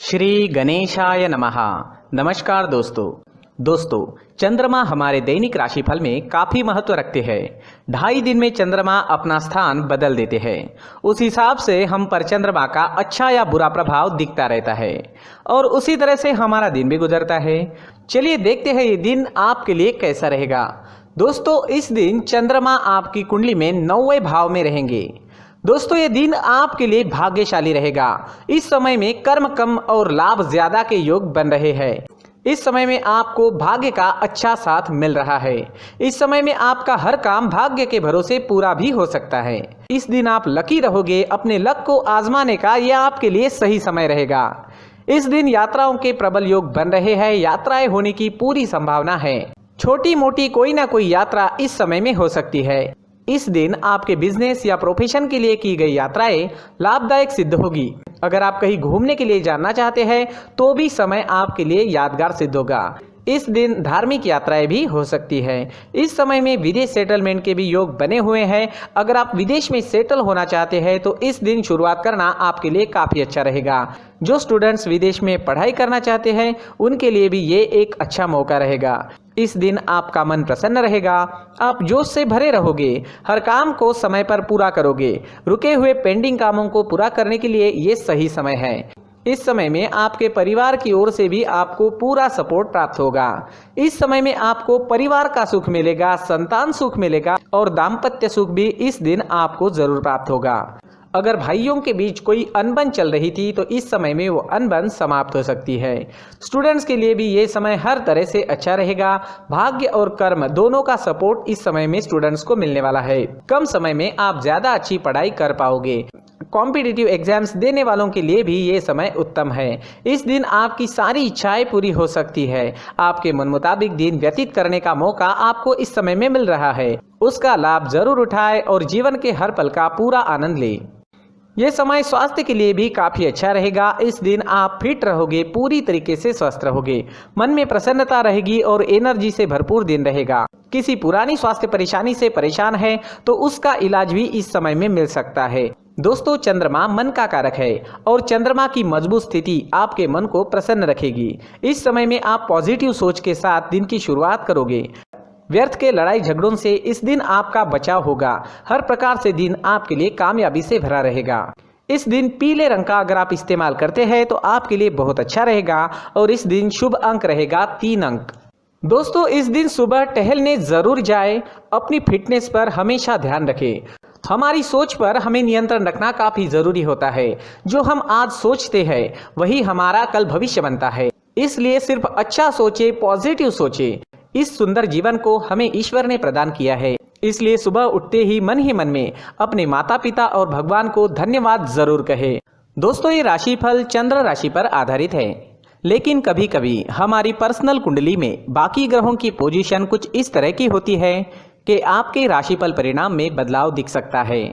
श्री गणेशाय नमः। नमस्कार दोस्तों चंद्रमा हमारे दैनिक राशिफल में काफ़ी महत्व रखते हैं। 2.5 दिन में चंद्रमा अपना स्थान बदल देते हैं। उस हिसाब से हम पर चंद्रमा का अच्छा या बुरा प्रभाव दिखता रहता है और उसी तरह से हमारा दिन भी गुजरता है। चलिए देखते हैं ये दिन आपके लिए कैसा रहेगा। दोस्तों, इस दिन चंद्रमा आपकी कुंडली में 9वें भाव में रहेंगे। दोस्तों, ये दिन आपके लिए भाग्यशाली रहेगा। इस समय में कर्म कम और लाभ ज्यादा के योग बन रहे हैं। इस समय में आपको भाग्य का अच्छा साथ मिल रहा है। इस समय में आपका हर काम भाग्य के भरोसे पूरा भी हो सकता है। इस दिन आप लकी रहोगे। अपने लक को आजमाने का यह आपके लिए सही समय रहेगा। इस दिन यात्राओं के प्रबल योग बन रहे हैं। यात्राएं होने की पूरी संभावना है। छोटी मोटी कोई ना कोई यात्रा इस समय में हो सकती है। इस दिन आपके बिजनेस या प्रोफेशन के लिए की गई यात्राएं लाभदायक सिद्ध होगी। अगर आप कहीं घूमने के लिए जाना चाहते हैं तो भी समय आपके लिए यादगार सिद्ध होगा। इस दिन धार्मिक यात्राएं भी हो सकती है। इस समय में विदेश सेटलमेंट के भी योग बने हुए हैं। अगर आप विदेश में सेटल होना चाहते हैं तो इस दिन शुरुआत करना आपके लिए काफ़ी अच्छा रहेगा। जो स्टूडेंट्स विदेश में पढ़ाई करना चाहते हैं उनके लिए भी ये एक अच्छा मौका रहेगा। इस दिन आपका मन प्रसन्न रहेगा। आप जोश से भरे रहोगे। हर काम को समय पर पूरा करोगे। रुके हुए पेंडिंग कामों को पूरा करने के लिए ये सही समय है। इस समय में आपके परिवार की ओर से भी आपको पूरा सपोर्ट प्राप्त होगा। इस समय में आपको परिवार का सुख मिलेगा, संतान सुख मिलेगा और दाम्पत्य सुख भी इस दिन आपको जरूर प्राप्त होगा। अगर भाइयों के बीच कोई अनबन चल रही थी तो इस समय में वो अनबन समाप्त हो सकती है। स्टूडेंट्स के लिए भी ये समय हर तरह से अच्छा रहेगा। भाग्य और कर्म दोनों का सपोर्ट इस समय में स्टूडेंट्स को मिलने वाला है। कम समय में आप ज्यादा अच्छी पढ़ाई कर पाओगे। कॉम्पिटिटिव एग्जाम्स देने वालों के लिए भी ये समय उत्तम है। इस दिन आपकी सारी इच्छाएं पूरी हो सकती है। आपके मन मुताबिक दिन व्यतीत करने का मौका आपको इस समय में मिल रहा है। उसका लाभ जरूर उठाएं और जीवन के हर पल का पूरा आनंद लें। यह समय स्वास्थ्य के लिए भी काफी अच्छा रहेगा। इस दिन आप फिट रहोगे, पूरी तरीके से स्वस्थ रहोगे। मन में प्रसन्नता रहेगी और एनर्जी से भरपूर दिन रहेगा। किसी पुरानी स्वास्थ्य परेशानी से परेशान है तो उसका इलाज भी इस समय में मिल सकता है। दोस्तों, चंद्रमा मन का कारक है और चंद्रमा की मजबूत स्थिति आपके मन को प्रसन्न रखेगी। इस समय में आप पॉजिटिव सोच के साथ दिन की शुरुआत करोगे। व्यर्थ के लड़ाई झगड़ों से इस दिन आपका बचाव होगा। हर प्रकार से दिन आपके लिए कामयाबी से भरा रहेगा। इस दिन पीले रंग का अगर आप इस्तेमाल करते हैं तो आपके लिए बहुत अच्छा रहेगा और इस दिन शुभ अंक रहेगा 3 अंक। दोस्तों, इस दिन सुबह टहलने जरूर जाए। अपनी फिटनेस पर हमेशा ध्यान रखें। हमारी सोच पर हमें नियंत्रण रखना काफी जरूरी होता है। जो हम आज सोचते हैं वही हमारा कल भविष्य बनता है। इसलिए सिर्फ अच्छा सोचे, पॉजिटिव सोचे। इस सुंदर जीवन को हमें ईश्वर ने प्रदान किया है। इसलिए सुबह उठते ही मन में अपने माता पिता और भगवान को धन्यवाद जरूर कहे। दोस्तों, ये राशिफल चंद्र राशि पर आधारित है, लेकिन कभी कभी हमारी पर्सनल कुंडली में बाकी ग्रहों की पोजीशन कुछ इस तरह की होती है कि आपके राशिफल परिणाम में बदलाव दिख सकता है।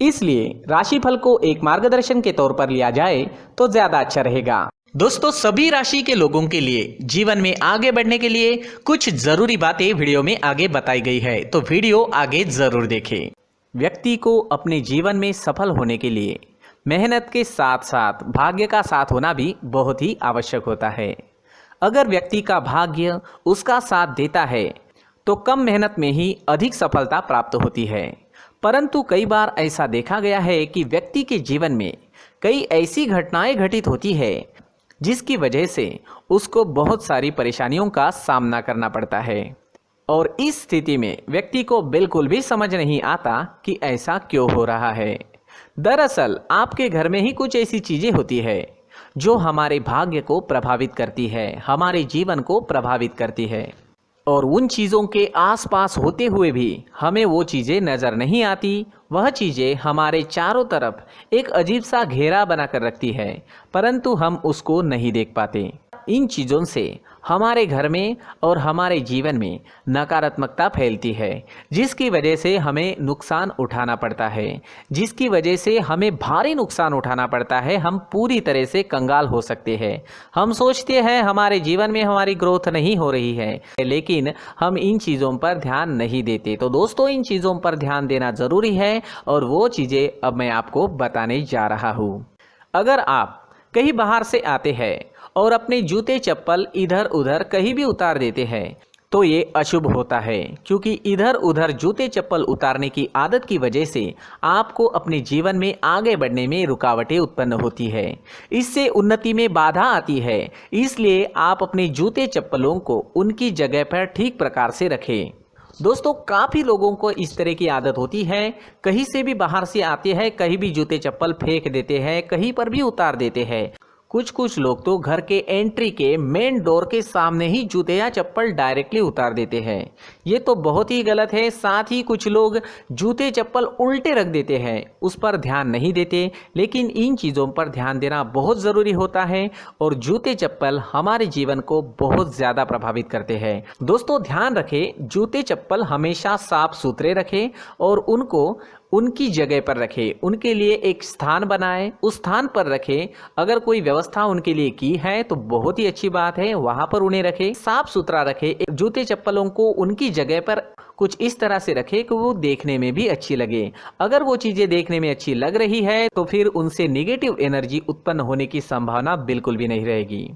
इसलिए राशिफल को एक मार्गदर्शन के तौर पर लिया जाए तो ज्यादा अच्छा रहेगा। दोस्तों, सभी राशि के लोगों के लिए जीवन में आगे बढ़ने के लिए कुछ जरूरी बातें वीडियो में आगे बताई गई है, तो वीडियो आगे जरूर देखें। व्यक्ति को अपने जीवन में सफल होने के लिए मेहनत के साथ साथ भाग्य का साथ होना भी बहुत ही आवश्यक होता है। अगर व्यक्ति का भाग्य उसका साथ देता है तो कम मेहनत में ही अधिक सफलता प्राप्त होती है। परंतु कई बार ऐसा देखा गया है कि व्यक्ति के जीवन में कई ऐसी घटनाएं घटित होती है जिसकी वजह से उसको बहुत सारी परेशानियों का सामना करना पड़ता है और इस स्थिति में व्यक्ति को बिल्कुल भी समझ नहीं आता कि ऐसा क्यों हो रहा है। दरअसल आपके घर में ही कुछ ऐसी चीजें होती है जो हमारे भाग्य को प्रभावित करती है, हमारे जीवन को प्रभावित करती है और उन चीज़ों के आसपास होते हुए भी हमें वो चीज़ें नज़र नहीं आती। वह चीज़ें हमारे चारों तरफ एक अजीब सा घेरा बनाकर रखती है, परंतु हम उसको नहीं देख पाते। इन चीज़ों से हमारे घर में और हमारे जीवन में नकारात्मकता फैलती है, जिसकी वजह से हमें नुकसान उठाना पड़ता है, जिसकी वजह से हमें भारी नुकसान उठाना पड़ता है। हम पूरी तरह से कंगाल हो सकते हैं। हम सोचते हैं हमारे जीवन में हमारी ग्रोथ नहीं हो रही है, लेकिन हम इन चीज़ों पर ध्यान नहीं देते। तो दोस्तों, इन चीज़ों पर ध्यान देना ज़रूरी है और वो चीज़ें अब मैं आपको बताने जा रहा हूँ। अगर आप कहीं बाहर से आते हैं और अपने जूते चप्पल इधर उधर कहीं भी उतार देते हैं तो ये अशुभ होता है, क्योंकि इधर उधर जूते चप्पल उतारने की आदत की वजह से आपको अपने जीवन में आगे बढ़ने में रुकावटें उत्पन्न होती है। इससे उन्नति में बाधा आती है। इसलिए आप अपने जूते चप्पलों को उनकी जगह पर ठीक प्रकार से रखें। दोस्तों, काफ़ी लोगों को इस तरह की आदत होती है, कहीं से भी बाहर से आते हैं, कहीं भी जूते चप्पल फेंक देते हैं, कहीं पर भी उतार देते हैं। कुछ लोग तो घर के एंट्री के मेन डोर के सामने ही जूते या चप्पल डायरेक्टली उतार देते हैं। ये तो बहुत ही गलत है। साथ ही कुछ लोग जूते चप्पल उल्टे रख देते हैं, उस पर ध्यान नहीं देते। लेकिन इन चीज़ों पर ध्यान देना बहुत ज़रूरी होता है और जूते चप्पल हमारे जीवन को बहुत ज़्यादा प्रभावित करते हैं। दोस्तों, ध्यान रखें, जूते चप्पल हमेशा साफ सुथरे रखें और उनको उनकी जगह पर रखें। उनके लिए एक स्थान बनाएं, उस स्थान पर रखें। अगर कोई व्यवस्था उनके लिए की है तो बहुत ही अच्छी बात है, वहां पर उन्हें रखें, साफ सुथरा रखें। जूते चप्पलों को उनकी जगह पर कुछ इस तरह से रखें कि वो देखने में भी अच्छी लगे। अगर वो चीज़ें देखने में अच्छी लग रही है तो फिर उनसे नेगेटिव एनर्जी उत्पन्न होने की संभावना बिल्कुल भी नहीं रहेगी।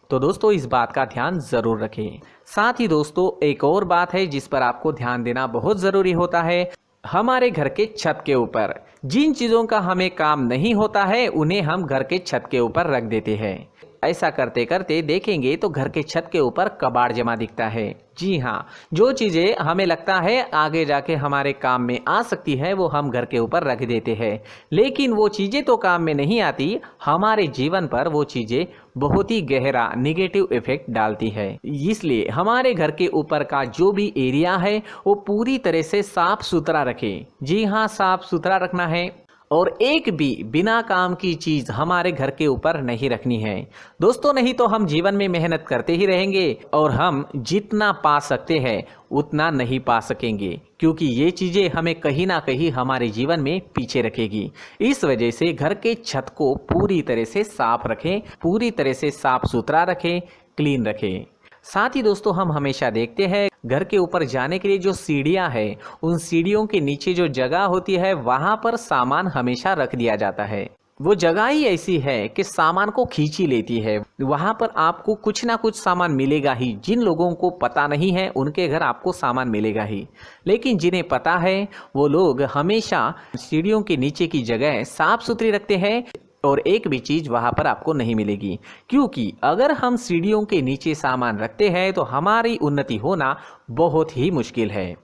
तो दोस्तों, इस बात का ध्यान ज़रूर रखें। साथ ही दोस्तों, एक और बात है जिस पर आपको ध्यान देना बहुत ज़रूरी होता है। हमारे घर के छत के ऊपर जिन चीज़ों का हमें काम नहीं होता है उन्हें हम घर के छत के ऊपर रख देते हैं। ऐसा करते करते देखेंगे तो घर के छत के ऊपर कबाड़ जमा दिखता है। जी हाँ, जो चीज़ें हमें लगता है आगे जाके हमारे काम में आ सकती है वो हम घर के ऊपर रख देते हैं, लेकिन वो चीज़ें तो काम में नहीं आती, हमारे जीवन पर वो चीज़ें बहुत ही गहरा निगेटिव इफेक्ट डालती है। इसलिए हमारे घर के ऊपर का जो भी एरिया है वो पूरी तरह से साफ सुथरा रखें। जी हाँ, साफ सुथरा रखना है और एक भी बिना काम की चीज़ हमारे घर के ऊपर नहीं रखनी है। दोस्तों, नहीं तो हम जीवन में मेहनत करते ही रहेंगे और हम जितना पा सकते हैं उतना नहीं पा सकेंगे, क्योंकि ये चीज़ें हमें कहीं ना कहीं हमारे जीवन में पीछे रखेगी। इस वजह से घर के छत को पूरी तरह से साफ रखें, पूरी तरह से साफ सुथरा रखें, क्लीन रखें। साथ ही दोस्तों, हम हमेशा देखते हैं घर के ऊपर जाने के लिए जो सीढ़ियां हैं, उन सीढ़ियों के नीचे जो जगह होती है वहां पर सामान हमेशा रख दिया जाता है। वो जगह ही ऐसी है कि सामान को खींची लेती है। वहां पर आपको कुछ ना कुछ सामान मिलेगा ही। जिन लोगों को पता नहीं है उनके घर आपको सामान मिलेगा ही, लेकिन जिन्हें पता है वो लोग हमेशा सीढ़ियों के नीचे की जगह साफ सुथरी रखते हैं और एक भी चीज़ वहाँ पर आपको नहीं मिलेगी, क्योंकि अगर हम सीढ़ियों के नीचे सामान रखते हैं तो हमारी उन्नति होना बहुत ही मुश्किल है।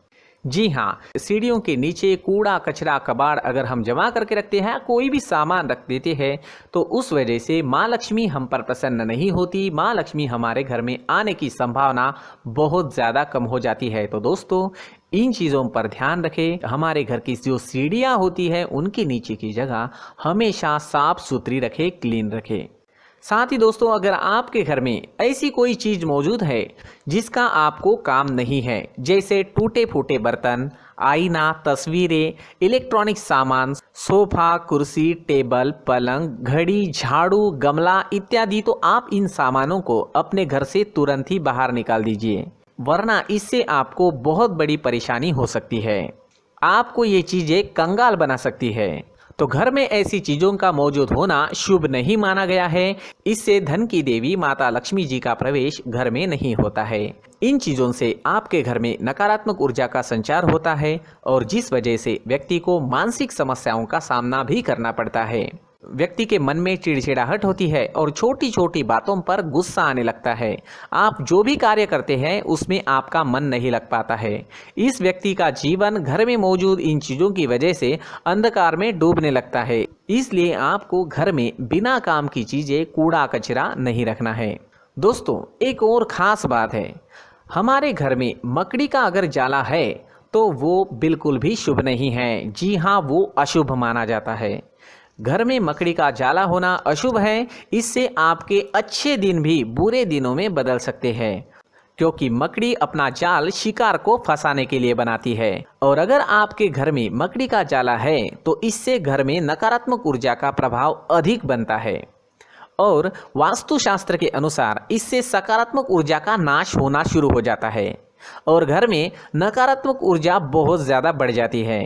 जी हाँ, सीढ़ियों के नीचे कूड़ा कचरा कबाड़ अगर हम जमा करके रखते हैं, कोई भी सामान रख देते हैं, तो उस वजह से माँ लक्ष्मी हम पर प्रसन्न नहीं होती। माँ लक्ष्मी हमारे घर में आने की संभावना बहुत ज़्यादा कम हो जाती है। तो दोस्तों, इन चीज़ों पर ध्यान रखें। हमारे घर की जो सीढ़ियाँ होती है उनके नीचे की जगह हमेशा साफ सुथरी रखें, क्लीन रखें। साथ ही दोस्तों, अगर आपके घर में ऐसी कोई चीज़ मौजूद है जिसका आपको काम नहीं है, जैसे टूटे फूटे बर्तन, आईना, तस्वीरें, इलेक्ट्रॉनिक सामान, सोफा, कुर्सी, टेबल, पलंग, घड़ी, झाड़ू, गमला इत्यादि, तो आप इन सामानों को अपने घर से तुरंत ही बाहर निकाल दीजिए, वरना इससे आपको बहुत बड़ी परेशानी हो सकती है। आपको ये चीज़ें कंगाल बना सकती है। तो घर में ऐसी चीज़ों का मौजूद होना शुभ नहीं माना गया है। इससे धन की देवी माता लक्ष्मी जी का प्रवेश घर में नहीं होता है। इन चीज़ों से आपके घर में नकारात्मक ऊर्जा का संचार होता है और जिस वजह से व्यक्ति को मानसिक समस्याओं का सामना भी करना पड़ता है। व्यक्ति के मन में चिड़चिड़ाहट होती है और छोटी छोटी बातों पर गुस्सा आने लगता है। आप जो भी कार्य करते हैं उसमें आपका मन नहीं लग पाता है। इस व्यक्ति का जीवन घर में मौजूद इन चीज़ों की वजह से अंधकार में डूबने लगता है। इसलिए आपको घर में बिना काम की चीज़ें, कूड़ा कचरा नहीं रखना है। दोस्तों, एक और ख़ास बात है, हमारे घर में मकड़ी का अगर जाला है तो वो बिल्कुल भी शुभ नहीं है। जी हाँ, वो अशुभ माना जाता है। घर में मकड़ी का जाला होना अशुभ है। इससे आपके अच्छे दिन भी बुरे दिनों में बदल सकते हैं, क्योंकि मकड़ी अपना जाल शिकार को फंसाने के लिए बनाती है। और अगर आपके घर में मकड़ी का जाला है तो इससे घर में नकारात्मक ऊर्जा का प्रभाव अधिक बनता है और वास्तुशास्त्र के अनुसार इससे सकारात्मक ऊर्जा का नाश होना शुरू हो जाता है और घर में नकारात्मक ऊर्जा बहुत ज़्यादा बढ़ जाती है।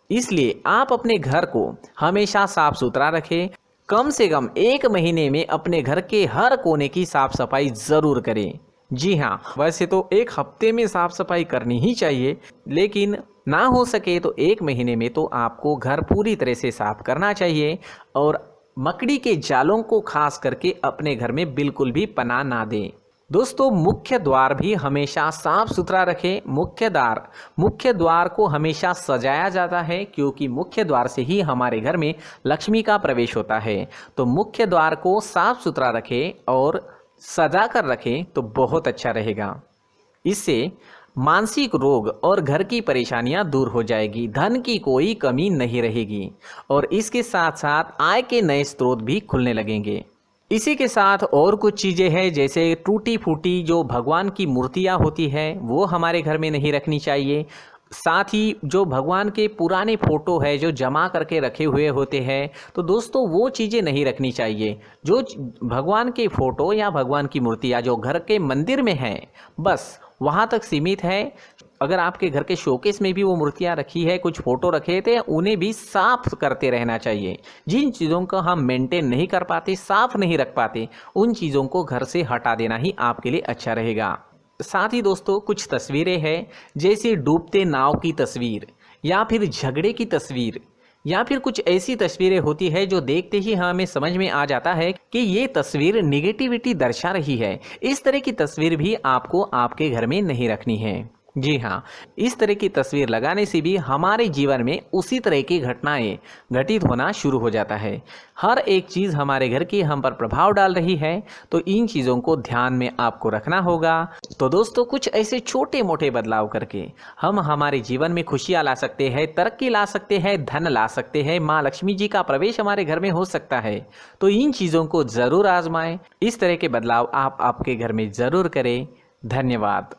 इसलिए आप अपने घर को हमेशा साफ सुथरा रखें, कम से कम 1 महीने में अपने घर के हर कोने की साफ सफाई ज़रूर करें। जी हाँ, वैसे तो 1 हफ्ते में साफ सफाई करनी ही चाहिए, लेकिन ना हो सके तो 1 महीने में तो आपको घर पूरी तरह से साफ करना चाहिए। और मकड़ी के जालों को खास करके अपने घर में बिल्कुल भी पनाह ना दें। दोस्तों, मुख्य द्वार भी हमेशा साफ सुथरा रखें। मुख्य द्वार को हमेशा सजाया जाता है, क्योंकि मुख्य द्वार से ही हमारे घर में लक्ष्मी का प्रवेश होता है। तो मुख्य द्वार को साफ सुथरा रखें और सजा कर रखें तो बहुत अच्छा रहेगा। इससे मानसिक रोग और घर की परेशानियां दूर हो जाएगी, धन की कोई कमी नहीं रहेगी और इसके साथ साथ आय के नए स्रोत भी खुलने लगेंगे। इसी के साथ और कुछ चीज़ें हैं, जैसे टूटी फूटी जो भगवान की मूर्तियां होती है वो हमारे घर में नहीं रखनी चाहिए। साथ ही जो भगवान के पुराने फ़ोटो है जो जमा करके रखे हुए होते हैं, तो दोस्तों वो चीज़ें नहीं रखनी चाहिए। जो भगवान के फ़ोटो या भगवान की मूर्तियाँ जो घर के मंदिर में हैं, बस वहाँ तक सीमित है। अगर आपके घर के शोकेस में भी वो मूर्तियाँ रखी है, कुछ फ़ोटो रखे थे, उन्हें भी साफ़ करते रहना चाहिए। जिन चीज़ों को हम मेंटेन नहीं कर पाते, साफ़ नहीं रख पाते, उन चीज़ों को घर से हटा देना ही आपके लिए अच्छा रहेगा। साथ ही दोस्तों, कुछ तस्वीरें हैं, जैसे डूबते नाव की तस्वीर या फिर झगड़े की तस्वीर या फिर कुछ ऐसी तस्वीरें होती है जो देखते ही हमें समझ में आ जाता है कि ये तस्वीर निगेटिविटी दर्शा रही है। इस तरह की तस्वीर भी आपको आपके घर में नहीं रखनी है। जी हाँ, इस तरह की तस्वीर लगाने से भी हमारे जीवन में उसी तरह की घटनाएं घटित होना शुरू हो जाता है। हर एक चीज़ हमारे घर की हम पर प्रभाव डाल रही है, तो इन चीज़ों को ध्यान में आपको रखना होगा। तो दोस्तों, कुछ ऐसे छोटे मोटे बदलाव करके हम हमारे जीवन में खुशियाँ ला सकते हैं, तरक्की ला सकते हैं, धन ला सकते हैं, माँ लक्ष्मी जी का प्रवेश हमारे घर में हो सकता है। तो इन चीज़ों को ज़रूर आजमाएं। इस तरह के बदलाव आप आपके घर में ज़रूर करें। धन्यवाद।